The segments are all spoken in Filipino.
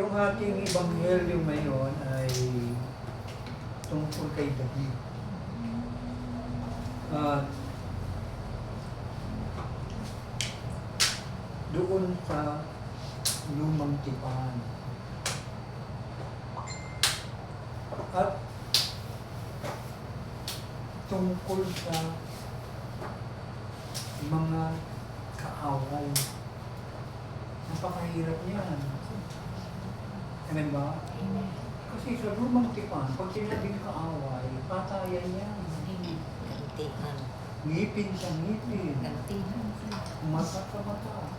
Yung ating ebanghelyo ngayon ay tungkol kay David. At doon sa lumang tipan. At tungkol sa mga kaaway. Napakahirap niyan. Amen ba? Amen. Kasi sa lumang tipan, pag sinabing kaaway, patayan yan. Gantihan. Ngipin sa ngipin. Gantihan. Mata sa mata.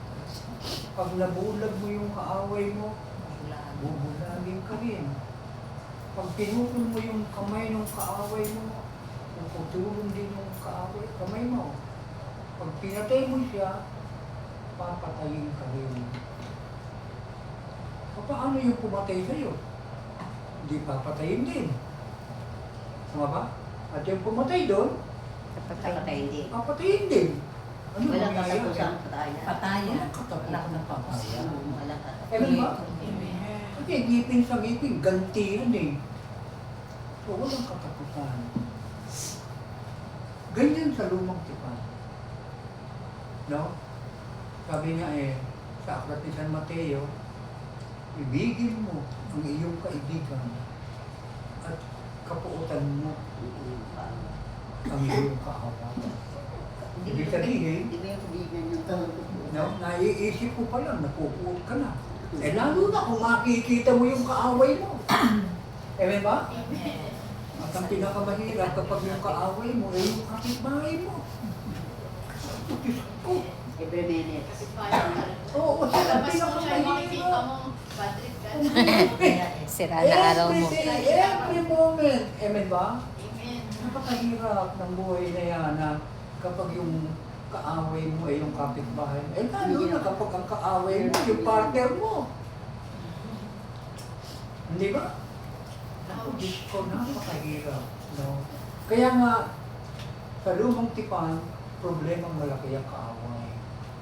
Pag nabulag mo yung kaaway mo, bubulagin ka rin. Pag pinukul mo yung kamay ng kaaway mo, puputulong din yung kamay mo. Pag pinatay mo siya, papatayin ka rin. Paano yung pumatay sa'yo? Hindi papatayin din. Tama ba? At yung pumatay doon, papatayin din. Ano Walang mangyayari? katapusan patayan. Patayan. Walang katapusan ng patayan. Walang katapusan. Amen ba? Amen. Kasi ngipin sa ngipin, gantihan eh. So, walang katapusan. Ganyan sa lumang tipan. No? Sabi niya sa aklat ni San Mateo, ibigin mo ang iyong kaibigan at kapuutan mo ang iyong kaaway. Ibig sabihin, Hindi mo yung kabigan yung tulog. no, naiisip ko pa lang, napupuot ka na. Lalo na kung makikita mo yung kaaway mo. Amen ba? Amen. At ang pinakamahirap kapag yung kaaway mo ay yung kapitbahay mo. Diyos ko. Every minute. Kasi parang Oo, ang labas mo siya, makikita pinakamahirap. mo, bad trip ka. Sira na araw mo. Every moment. Amen ba? Amen. Napakahirap ng buhay na yan na kapag yung kaaway mo ay yung kapitbahay mo. Lalo na kapag ang kaaway mo, yung partner mo. Hindi ba? Ako, Diyos ko, napakahirap. No? Kaya nga, sa lumang tipan, problemang malaki ang kaaway.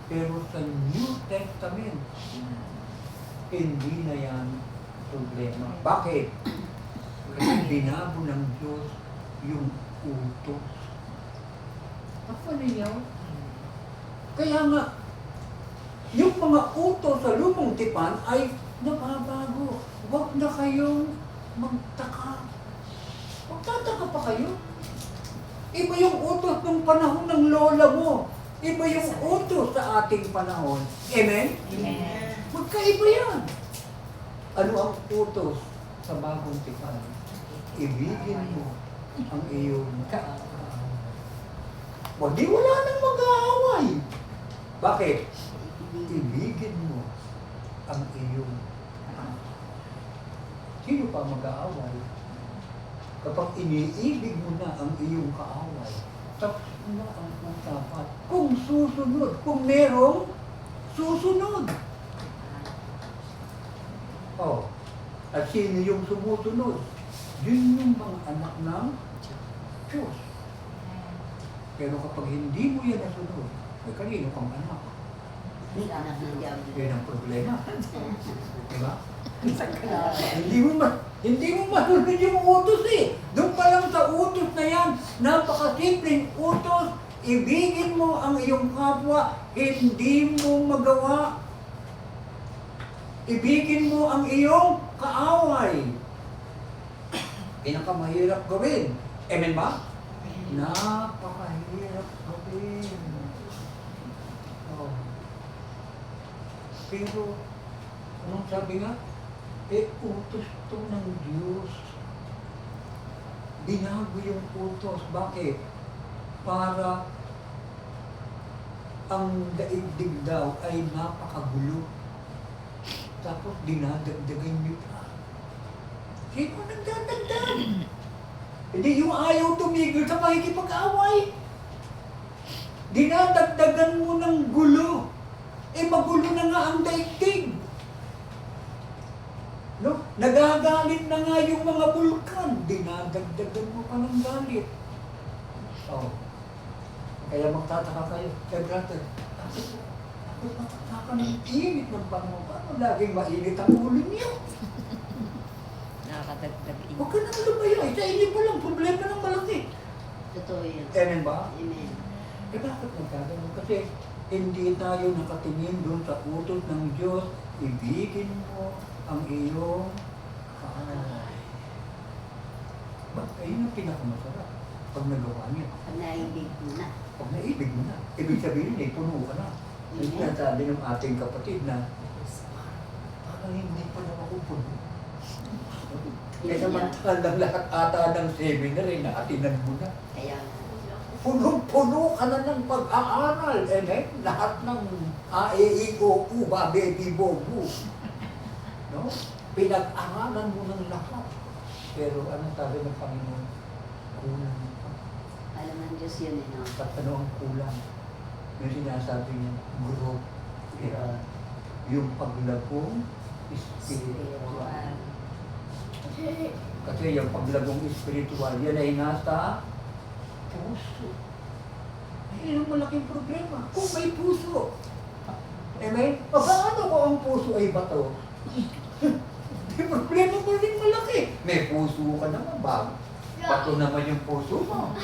Pero sa New Testament, hindi na yan problema. Bakit? Kasi binabo ng Diyos yung utos. Ako ninyo? Kaya nga, yung mga utos sa lumang tipan ay nababago. Huwag na kayong magtaka. Magtataka pa kayo. Iba yung utos ng panahon ng lola mo. Iba yung utos sa ating panahon. Amen? Amen. Magkaiba yan. Ano ang utos sa bagong tipan? Ibigin mo ang iyong kaaway. O di wala nang mag-aaway. Bakit? Ibigin mo ang iyong kaaway. Sino pa mag-aaway? Kapag iniibig mo na ang iyong kaaway, tapos na ang usapan. Kung susunod, kung merong susunod. Oh, at sino yung sumusunod? Yun yung mga anak ng Diyos. Pero kapag hindi mo yan nasunod, ay kanino kang anak? Hindi anak ng diablo. Yan ang problema. Diba? Hindi mo masunod yung utos eh. Doon pa lang sa utos na yan, napakasimpleng utos, ibigin mo ang iyong kapwa, hindi mo magawa. Ibigin mo ang iyong kaaway. Pinakamahirap gawin. Amen ba? Napakahirap gawin. Oh. Pero, anong sabi nga? Utos to ng Diyos. Binago yung utos. Bakit? Para ang daigdig daw ay napakagulo. Tapos dinadagdagan niyo pa. Sino nagdadagdag? Hindi yung ayaw tumigil sa pakikipag-away. Dinadagdagan mo ng gulo. Magulo na nga ang daigdig. No? Nagagalit na nga yung mga bulkan. Dinadagdagan mo pa ng galit. Oh. Kaya magtataka kayo. Kaya brother, ako ng init ng panahon. Paano laging mainit ang ulo niyo? Totoo yan. Amen ba? Amen. Eh bakit nagkaganon? Kasi hindi tayo nakatingin doon sa utos ng Diyos. Ibigin mo ang iyong kaaway. Ayun ang pinakamasarap pag nagawa niya. Pag naibig mo na. Pag naibig mo na, ibig sabihin eh, puno ka na. Yung sinasabi ng ating kapatid na, parang hindi pa naman ako puno. Kaya samantalang lahat ata ng seminar eh, naatinan mo na. Kaya Punong-puno ka na ng pag-aaral. Eh, lahat ng AEIO, baby, bobo. No? Pinag-aralan mo ng lahat. Pero ano sabi ng Panginoon? Kulang pa. alam ng Diyos yun eh, no? At ano ang kulang? Yung sinasabi niya, guro, kaya yung paglagong spiritual. Kasi yung paglagong spiritual, yan ay nasa puso. Ay, yun ang malaking problema. Kung may puso, amen? Paano ko ang puso ay bato? May problema mo rin malaki. May puso ka naman ba? Bato naman yung puso mo.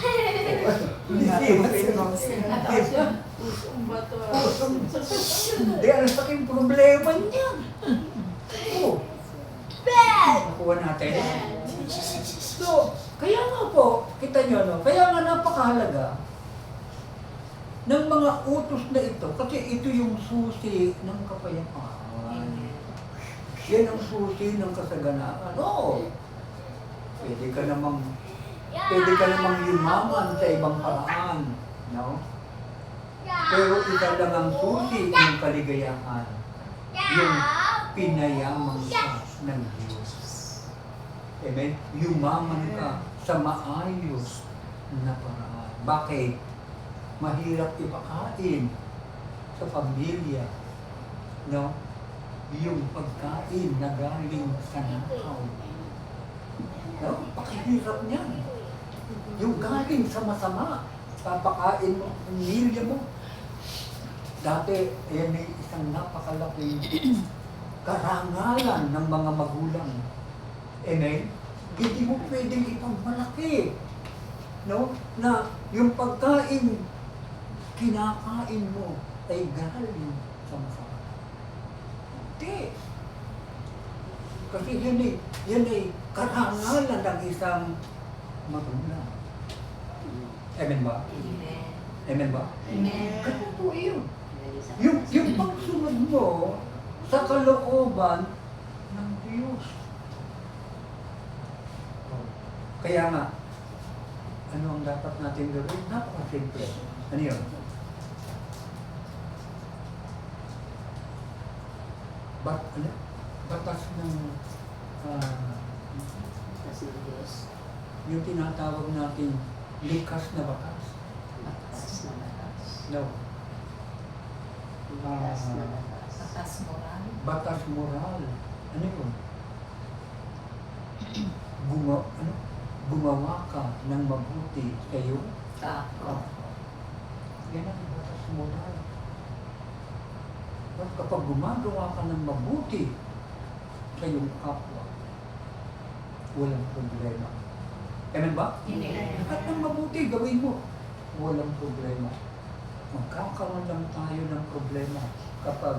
Pusong bato. Hindi, ang laking problema niya. Oo. Nakuha natin. So, kaya nga po, kita nyo, no? Kaya nga napakahalaga ng mga utos na ito, kasi ito yung susi ng kapayapaan. Yan ang susi ng kasaganaan. Oo. Pwede ka namang yumaman sa ibang paraan. No? Pero isa lang ang susi ng kaligayahan. Yung pinayaman ka ng Diyos. Amen? Yumaman ka sa maayos na paraan. Bakit? Mahirap ipakain sa pamilya. No? Yung pagkain na galing sa nakaw. No? Pakihirap niyan. Yung galing sa masama, papakain mo ang pamilya mo. Dati, yan ay isang napakalaking karangalan ng mga magulang. Amen? Hindi mo pwedeng ipagmalaki. No? Na yung pagkain, kinakain mo ay galing sa masama. Hindi. Kasi yan ay karangalan ng isang magulang. Amen ba? Amen. Amen ba? Amen. Ganun po yun. Yung pagsunod mo sa kalooban ng Diyos. Kaya nga, ano ang dapat natin gawin? Napaka-simple. Ano yun? Batas ng Batas ng Diyos. yung tinatawag natin likas na batas. Batas na batas. No. Batas na batas. Batas moral. Batas moral. Ano yun? Gumawa ka ng mabuti sa iyo. Kapwa. Yan ang batas moral. At kapag gumagawa ka ng mabuti sa iyong kapwa, walang problema. Amen ba? Amen. At ng mabuti, gawin mo. Walang problema. Magkakaroon lang tayo ng problema kapag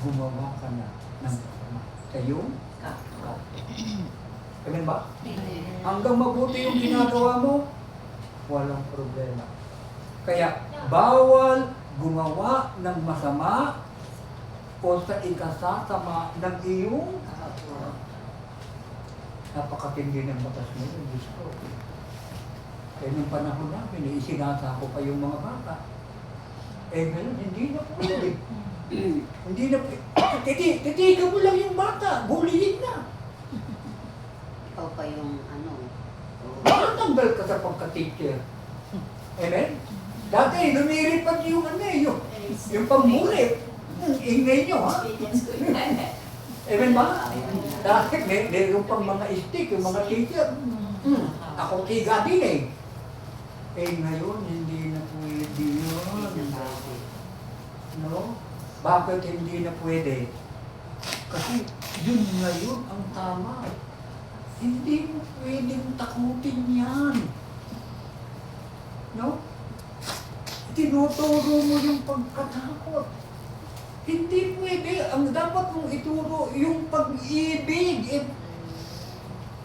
gumawa ka na ng masama sa iyong Kapwa. Amen ba? Amen. Hanggang mabuti yung ginagawa mo, walang problema. Kaya, bawal gumawa ng masama o sa ikasasama ng iyong Kapwa. napakatindi ng batas mo yun, Diyos ko. Kaya nung panahon namin, isinasa ko pa yung mga bata. Eh ngayon, hindi na pwede. Hindi na pwede. Titigan mo lang yung bata, bulihin na. Ikaw pa yung ano. Makatanggal ka sa pagka-teacher. Amen? Dati, lumilipad yung ano eh, yung pambulit. Ingay nyo, ha? Amen ba? Dati, meron pang mga stick, yung mga teacher. Ako tiga din eh. Eh ngayon, hindi na pwede yun. No? Bakit hindi na pwede? Kasi yun ngayon ang tama. Hindi mo pwedeng takutin yan. No? Tinuturo mo yung pagkatakot. Hindi pwede. Ang dapat mong ituro yung pag-ibig.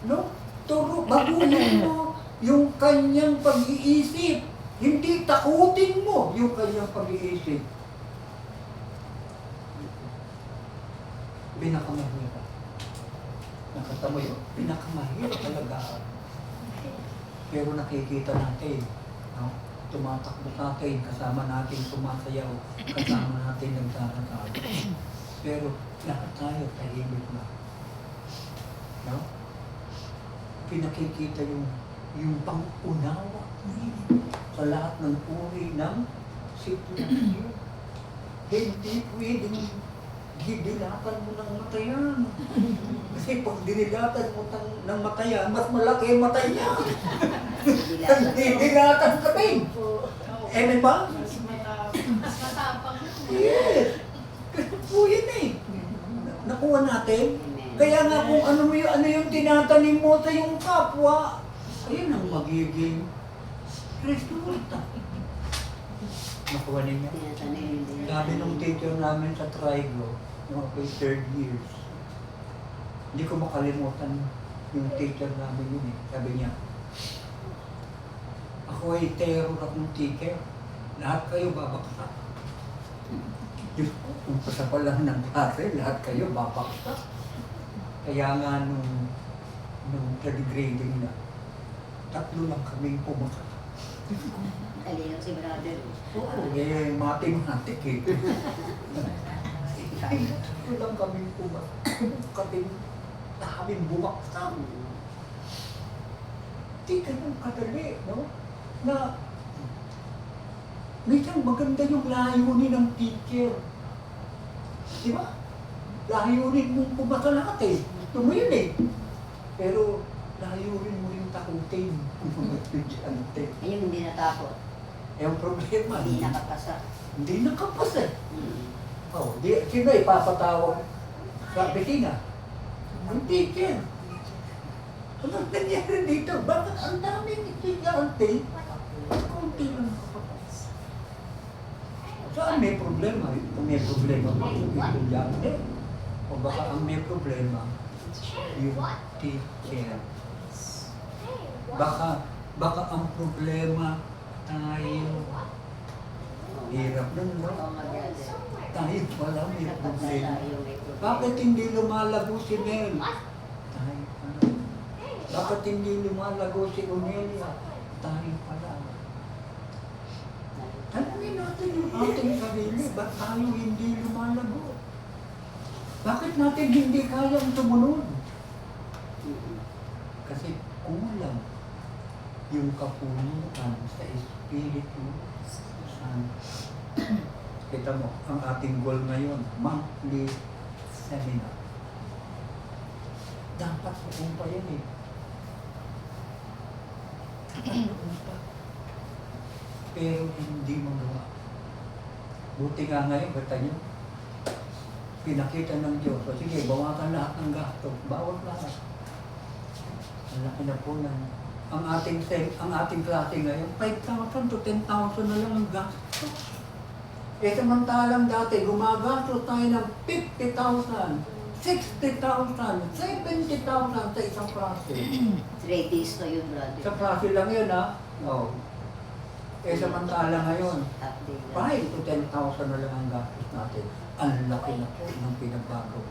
No? Turo, baguhin mo yung kanyang pag-iisip. Hindi takutin mo yung kanyang pag-iisip. Pinakamahirap. Nakatamo yun? Pinakamahirap talaga. Pero nakikita natin, no? Tumatakbo natin, kasama natin sumasayaw, kasama natin nagtatagod. Pero lahat tayo tahimik na. No? Pinakikita yung pang-unawa sa lahat ng uri ng sitwasyon. Hindi pwedeng didilatan mo ng matayan. Kasi pag dinilatan mo ng matayan, mas malaki ang mata niya. Didilatan ka din. Eh, ba? Mas matapang. Yes. Kasi po yun eh. Nakuha natin. Kaya nga kung ano yung tinatanim mo sa iyong kapwa, ayun ang magiging resulta. Nakuha ninyo? Tinatanim din. Sabi nung teacher namin sa Trigo, nung ako'y 3rd years, hindi ko makalimutan yung teacher namin yun eh. Sabi niya, ako ay terror akong teacher. Lahat kayo babaksak. Diyos ko, kung pasa pa lang ng klase, lahat kayo babaksak. Kaya nga nung third grading na, 3 lang kaming pumasak. Aliyang si brother. Oo, eh, mathematic eh. Ay, 3 lang kaming pumasak. Kaming daming bumaksak. Di ganun kadali, no? Na minsan maganda yung layunin ng teacher. Di ba? Layunin mong pumasa lahat eh. Gusto mo yun eh. Pero layunin mo yung takutin. Estudyante. Ayun, hindi natakot. Eh, ang problema. Hindi nakapasa. Hindi nakapasa eh. Oh, sino ipapatawag sa opisina? Ang teacher. Ano nangyari dito? Bakit ang daming estudyante? Kunti lang nakapasa. Saan may problema? Kung may problema ba yung estudyante? O baka ang may problema yung teacher. Baka ang problema tayo. Hirap nun, no? Oo nga, brother. Tayo pala may problema. Tayo may problema. Bakit hindi lumalago si Nel? Tayo pala. Bakit hindi lumalago si Onelia? Tayo pala. Tanungin natin yung ating sarili, ba't tayo hindi lumalago? Bakit natin hindi kayang tumunod? Kasi kulang yung kapunuan sa Espiritu Santo. Kita mo, ang ating goal ngayon, monthly seminar. Dapat pupunta yan eh. Dapat pupunta. Pero hindi magawa. Buti nga ngayon, kita nyo, pinakita ng Diyos. O sige, bawasan lahat ng gasto. Bawat lahat. Ang laki na po ng ang ating klase ngayon, 5,000 to 10,000 na lang ang gasto. Eh samantalang dati, gumagastos tayo ng 50,000, 60,000, 70,000 sa isang klase. 3 days to yun, brother. Sa klase lang yun, ha? Oo. Eh samantalang ngayon, Half day lang. 5 to 10,000 na lang ang gastos natin. Ang laki na po ng pinagbago.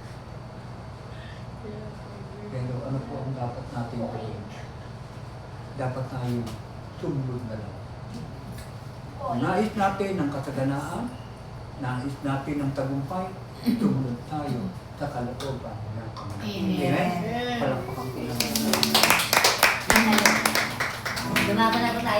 Pero ano po ang dapat natin gawin? Dapat tayo sumunod na lang. Nais natin ng kasaganaan, nais natin ng tagumpay, sumunod tayo sa kalooban ng Panginoon. Amen. Palakpakan ko lang. Lumaban na po tayo.